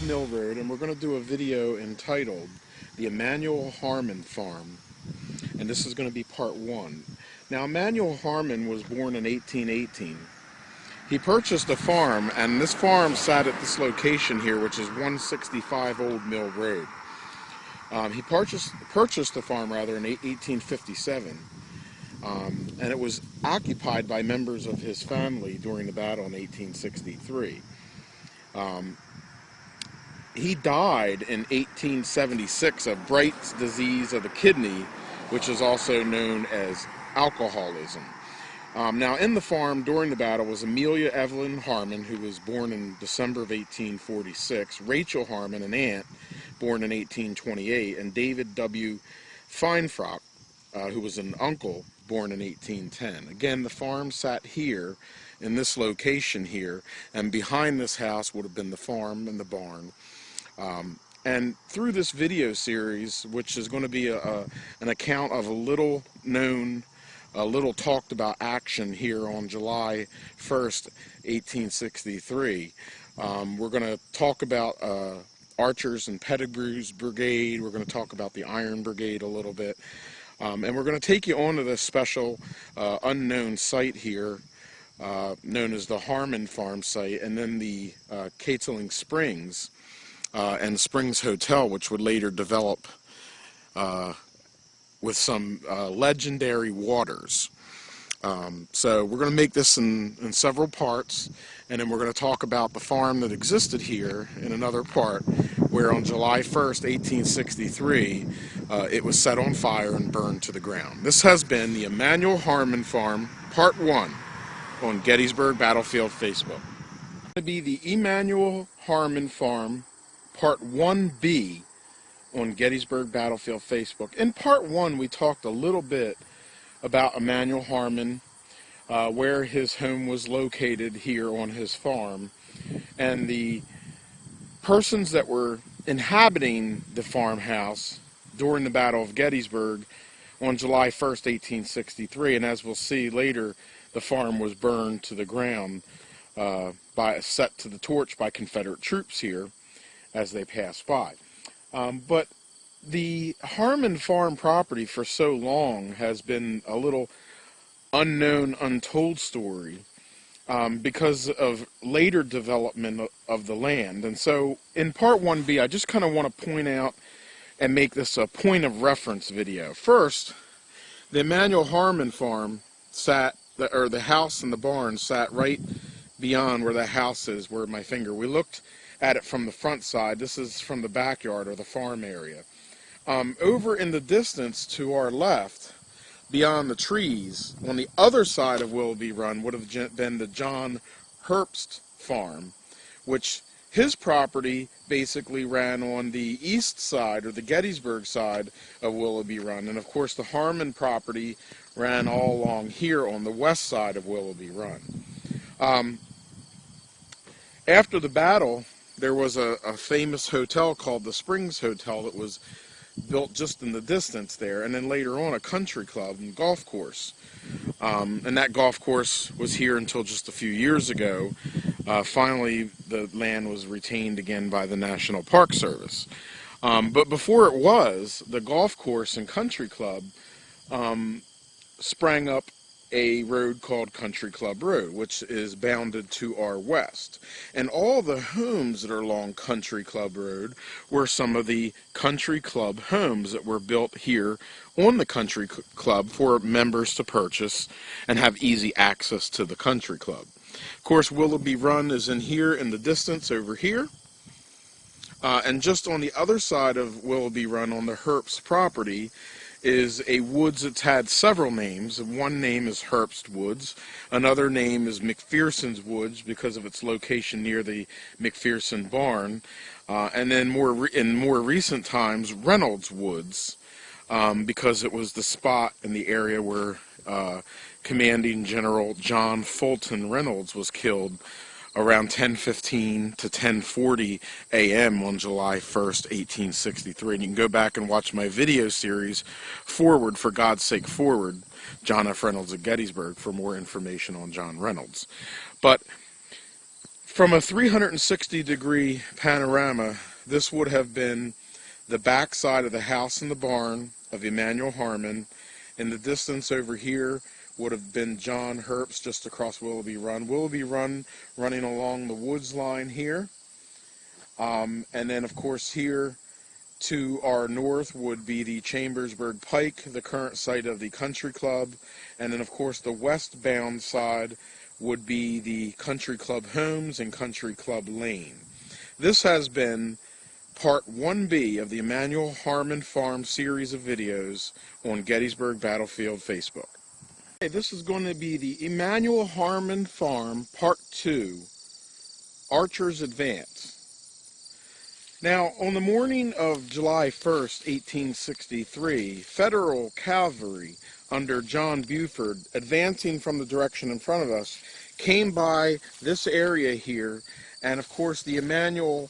Mill Road, and we're going to do a video entitled The Emmanuel Harmon Farm, and this is going to be part one. Now, Emmanuel Harmon was born in 1818. He purchased a farm, and this farm sat at this location here, which is 165 Old Mill Road. He purchased the farm in 1857, and it was occupied by members of his family during the battle in 1863. He died in 1876 of Bright's disease of the kidney, which is also known as alcoholism. Now, in the farm during the battle was Amelia Evelyn Harmon, who was born in December of 1846, Rachel Harmon, an aunt, born in 1828, and David W. Feinfrock, who was an uncle, born in 1810. Again, the farm sat here in this location here, and behind this house would have been the farm and the barn. And through this video series, which is going to be an account of a little known, a little talked about action here on July 1st, 1863, we're going to talk about Archers and Pettigrew's Brigade. We're going to talk about the Iron Brigade a little bit. And we're going to take you onto this special unknown site here, known as the Harmon Farm site, and then the Catling Springs and Springs Hotel, which would later develop with some legendary waters. So we're going to make this in several parts, and then we're going to talk about the farm that existed here in another part, where on July 1st, 1863, it was set on fire and burned to the ground. This has been the Emmanuel Harmon Farm, Part 1, on Gettysburg Battlefield Facebook. It's going to be the Emmanuel Harmon Farm, Part 1B, on Gettysburg Battlefield Facebook. In Part 1, we talked a little bit about Emmanuel Harmon, where his home was located here on his farm, and the persons that were inhabiting the farmhouse during the Battle of Gettysburg on July 1st, 1863. And as we'll see later, the farm was burned to the ground, set to the torch by Confederate troops here as they passed by. But the Harmon Farm property for so long has been a little unknown, untold story because of later development of the land. And so in Part 1B, I just kind of want to point out and make this a point of reference video. First, the Emmanuel Harmon Farm the house and the barn sat right beyond where the house is, where my finger. We looked at it from the front side. This is from the backyard or the farm area. Over in the distance to our left, beyond the trees, on the other side of Willoughby Run would have been the John Herbst Farm, which his property basically ran on the east side, or the Gettysburg side of Willoughby Run. And of course the Harmon property ran all along here on the west side of Willoughby Run. After the battle, there was a famous hotel called the Springs Hotel that was built just in the distance there, and then later on a country club and golf course. And that golf course was here until just a few years ago. Finally, the land was retained again by the National Park Service. But before it was, the golf course and country club sprang up a road called Country Club Road, which is bounded to our west. And all the homes that are along Country Club Road were some of the country club homes that were built here on the country club for members to purchase and have easy access to the country club. Of course, Willoughby Run is in here in the distance over here. And just on the other side of Willoughby Run on the Herbst property is a woods that's had several names. One name is Herbst Woods. Another name is McPherson's Woods because of its location near the McPherson barn. And then in more recent times, Reynolds Woods, because it was the spot in the area where Commanding General John Fulton Reynolds was killed around 10:15 to 10:40 a.m. on July 1st, 1863. And you can go back and watch my video series, Forward, for God's Sake Forward, John F. Reynolds at Gettysburg, for more information on John Reynolds. But From a 360-degree panorama, this would have been the back side of the house and the barn of Emmanuel Harmon. In the distance over here would have been John Herbst just across Willoughby Run. Willoughby Run running along the woods line here. And then, of course, here to our north would be the Chambersburg Pike, the current site of the country club. And then, of course, the westbound side would be the country club homes and country club lane. This has been part 1B of the Emmanuel Harmon Farm series of videos on Gettysburg Battlefield Facebook. Okay, this is going to be the Emmanuel Harmon Farm part 2, Archer's Advance. Now, on the morning of July 1st, 1863, Federal cavalry under John Buford, advancing from the direction in front of us, came by this area here, and of course the Emmanuel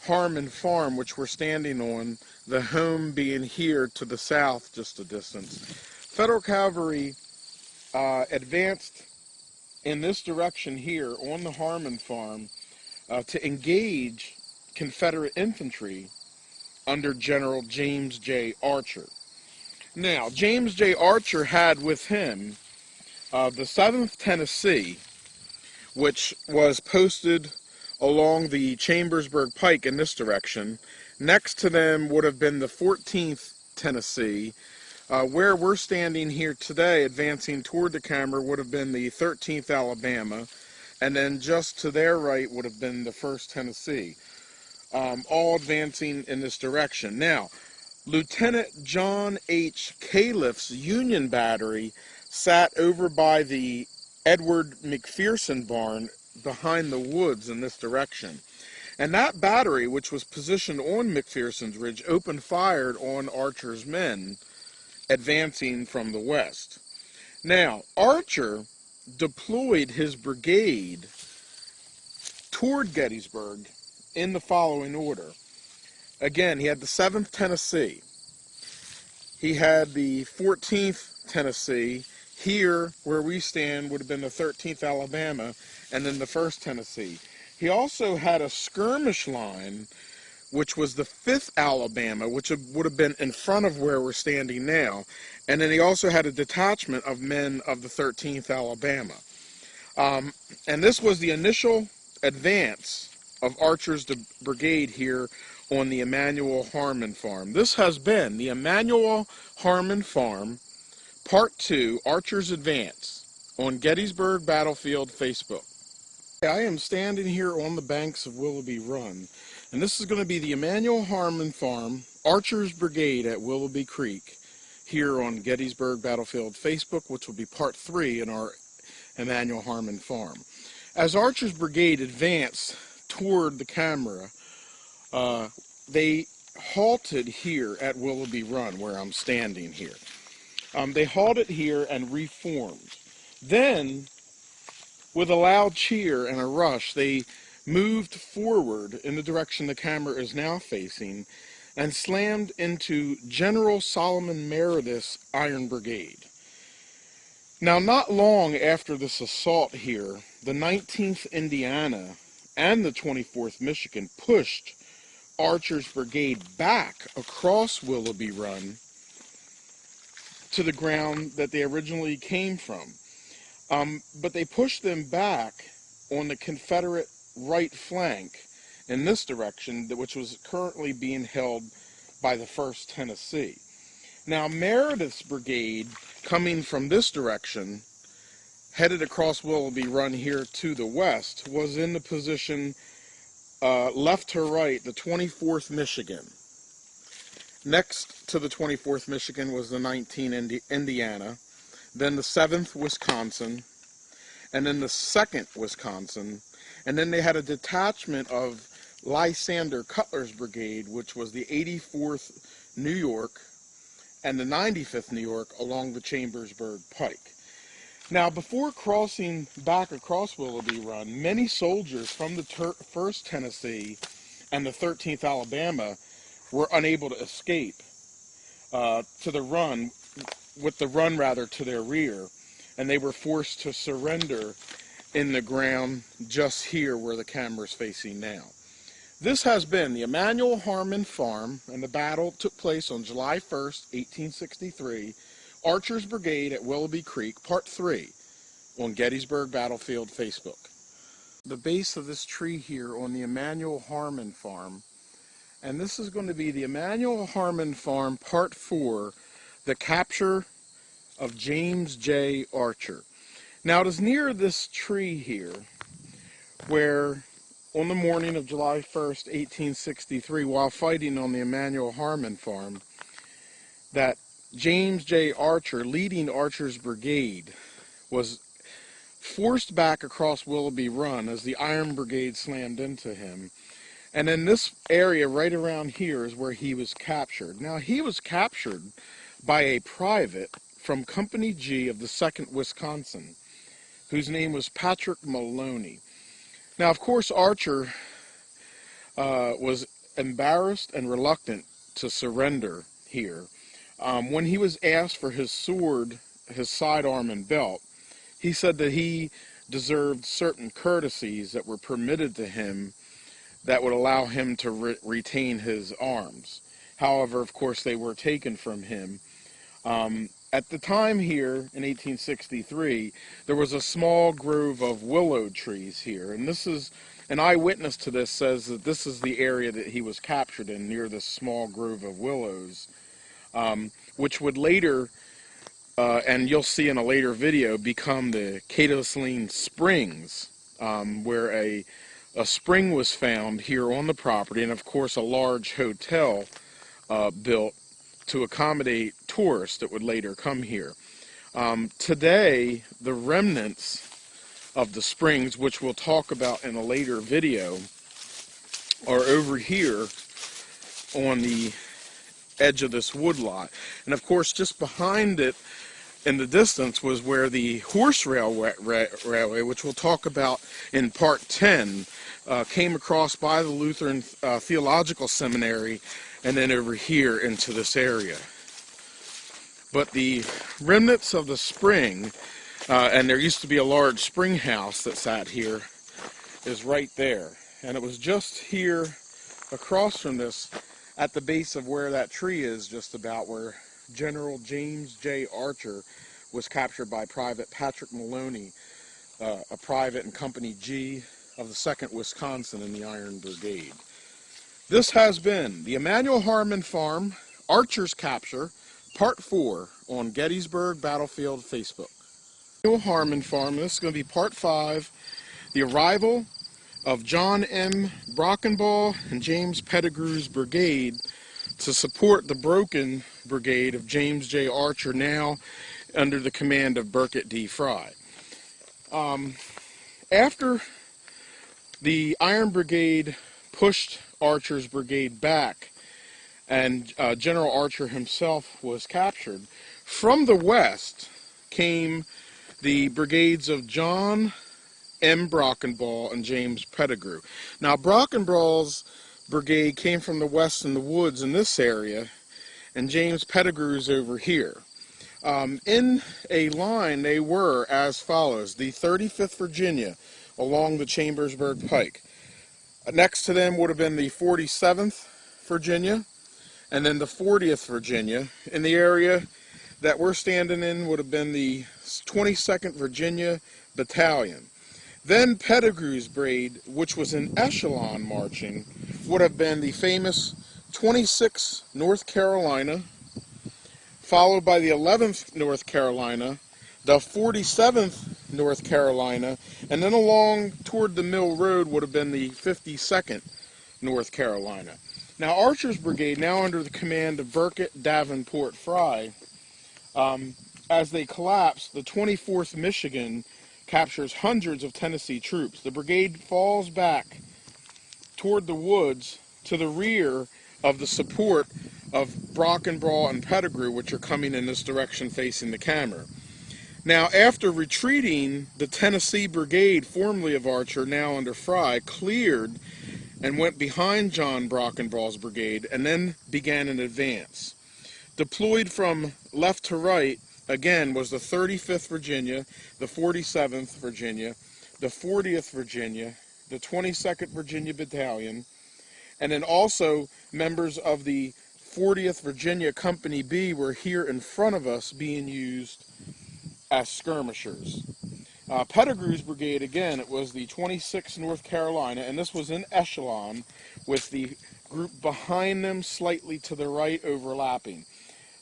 Harmon Farm, which we're standing on, the home being here to the south just a distance. Federal cavalry advanced in this direction here on the Harmon Farm to engage Confederate infantry under General James J. Archer. Now, James J. Archer had with him the 7th Tennessee, which was posted along the Chambersburg Pike in this direction. Next to them would have been the 14th Tennessee. Where we're standing here today, advancing toward the camera, would have been the 13th Alabama, and then just to their right would have been the 1st Tennessee. All advancing in this direction. Now, Lieutenant John H. Califf's Union Battery sat over by the Edward McPherson barn behind the woods in this direction. And that battery, which was positioned on McPherson's Ridge, opened fire on Archer's men advancing from the west. Now, Archer deployed his brigade toward Gettysburg in the following order. Again, he had the 7th Tennessee. He had the 14th Tennessee. Here, where we stand, would have been the 13th Alabama, and then the 1st Tennessee. He also had a skirmish line, which was the 5th Alabama, which would have been in front of where we're standing now. And then he also had a detachment of men of the 13th Alabama. And this was the initial advance of Archer's brigade here on the Emmanuel Harmon Farm. This has been the Emmanuel Harmon Farm, Part 2, Archer's Advance, on Gettysburg Battlefield Facebook. I am standing here on the banks of Willoughby Run, and this is going to be the Emmanuel Harmon Farm, Archer's Brigade at Willoughby Creek, here on Gettysburg Battlefield Facebook, which will be Part 3 in our Emmanuel Harmon Farm. As Archer's Brigade advanced toward the camera, they halted here at Willoughby Run, where I'm standing here. They halted here and reformed. Then, with a loud cheer and a rush, they moved forward in the direction the camera is now facing and slammed into General Solomon Meredith's Iron Brigade. Now, not long after this assault here, the 19th Indiana and the 24th Michigan pushed Archer's brigade back across Willoughby Run to the ground that they originally came from. But they pushed them back on the Confederate right flank in this direction, which was currently being held by the 1st Tennessee. Now, Meredith's brigade, coming from this direction, headed across Willoughby Run here to the west, was in the position left to right, the 24th Michigan. Next to the 24th Michigan was the 19th Indiana, then the 7th Wisconsin, and then the 2nd Wisconsin, and then they had a detachment of Lysander Cutler's brigade, which was the 84th New York and the 95th New York along the Chambersburg Pike. Now, before crossing back across Willoughby Run, many soldiers from the 1st Tennessee and the 13th Alabama were unable to escape to the run, with the run rather to their rear, and they were forced to surrender in the ground just here where the camera is facing now. This has been the Emmanuel Harmon Farm, and the battle took place on July 1st, 1863, Archer's Brigade at Willoughby Creek, Part 3, on Gettysburg Battlefield Facebook. The base of this tree here on the Emmanuel Harmon Farm, and this is going to be the Emmanuel Harmon Farm Part 4, the capture of James J. Archer. Now it is near this tree here where on the morning of July 1st, 1863, while fighting on the Emmanuel Harmon Farm, that James J. Archer, leading Archer's brigade, was forced back across Willoughby Run as the Iron Brigade slammed into him. And in this area right around here is where he was captured. Now, he was captured by a private from Company G of the 2nd Wisconsin, whose name was Patrick Maloney. Now, of course, Archer was embarrassed and reluctant to surrender here. When he was asked for his sword, his sidearm, and belt, he said that he deserved certain courtesies that were permitted to him that would allow him to retain his arms. However, of course, they were taken from him. At the time here, in 1863, there was a small grove of willow trees here, and this is, an eyewitness to this says that this is the area that he was captured in, near this small grove of willows, which would later, and you'll see in a later video, become the Catoslene Springs, where a spring was found here on the property, and of course a large hotel built to accommodate tourists that would later come here. Today, the remnants of the springs, which we'll talk about in a later video, are over here on the edge of this woodlot. And of course, just behind it in the distance was where the horse railway, which we'll talk about in Part 10, came across by the Lutheran Theological Seminary and then over here into this area. But the remnants of the spring, and there used to be a large spring house that sat here, is right there. And it was just here across from this, at the base of where that tree is, just about where General James J. Archer was captured by Private Patrick Maloney, a private in Company G of the 2nd Wisconsin in the Iron Brigade. This has been the Emmanuel Harmon Farm, Archer's Capture, Part 4 on Gettysburg Battlefield Facebook. Emmanuel Harmon Farm, this is going to be Part 5, the arrival of John M. Brockenball and James Pettigrew's brigade to support the broken brigade of James J. Archer, now under the command of Burkett D. Fry. After the Iron Brigade pushed Archer's brigade back and General Archer himself was captured, from the west came the brigades of John M. Brockenball and James Pettigrew. Now, Brockenball's brigade came from the west in the woods in this area, and James Pettigrew's over here. In a line, they were as follows: the 35th Virginia along the Chambersburg Pike. Next to them would have been the 47th Virginia, and then the 40th Virginia. In the area that we're standing in would have been the 22nd Virginia Battalion. Then Pettigrew's brigade, which was in echelon marching, would have been the famous 26th North Carolina, followed by the 11th North Carolina, the 47th North Carolina, and then along toward the Mill Road would have been the 52nd North Carolina. Now, Archer's brigade, now under the command of Burkett Davenport Fry, as they collapsed, the 24th Michigan captures hundreds of Tennessee troops. The brigade falls back toward the woods to the rear of the support of Brockenball and Pettigrew, which are coming in this direction facing the camera. Now, after retreating, the Tennessee Brigade, formerly of Archer, now under Fry, cleared and went behind John Brockenball's brigade and then began an advance. Deployed from left to right, again, was the 35th Virginia, the 47th Virginia, the 40th Virginia, the 22nd Virginia Battalion, and then also members of the 40th Virginia Company B were here in front of us being used as skirmishers. Pettigrew's brigade, again, it was the 26th North Carolina, and this was in echelon with the group behind them slightly to the right overlapping.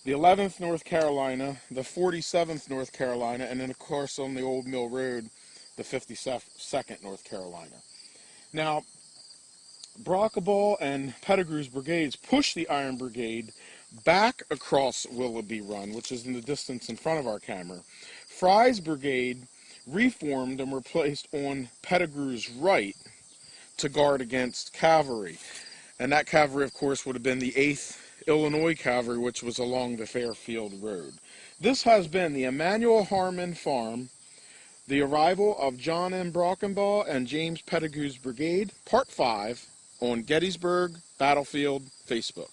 The 11th North Carolina, the 47th North Carolina, and then of course on the Old Mill Road, the 52nd North Carolina. Now, Brockaball and Pettigrew's brigades pushed the Iron Brigade back across Willoughby Run, which is in the distance in front of our camera. Fry's brigade reformed and were placed on Pettigrew's right to guard against cavalry. And that cavalry, of course, would have been the 8th Illinois Cavalry, which was along the Fairfield Road. This has been the Emmanuel Harmon Farm, the arrival of John M. Brockenbaugh and James Pettigrew's Brigade, Part 5, on Gettysburg Battlefield Facebook.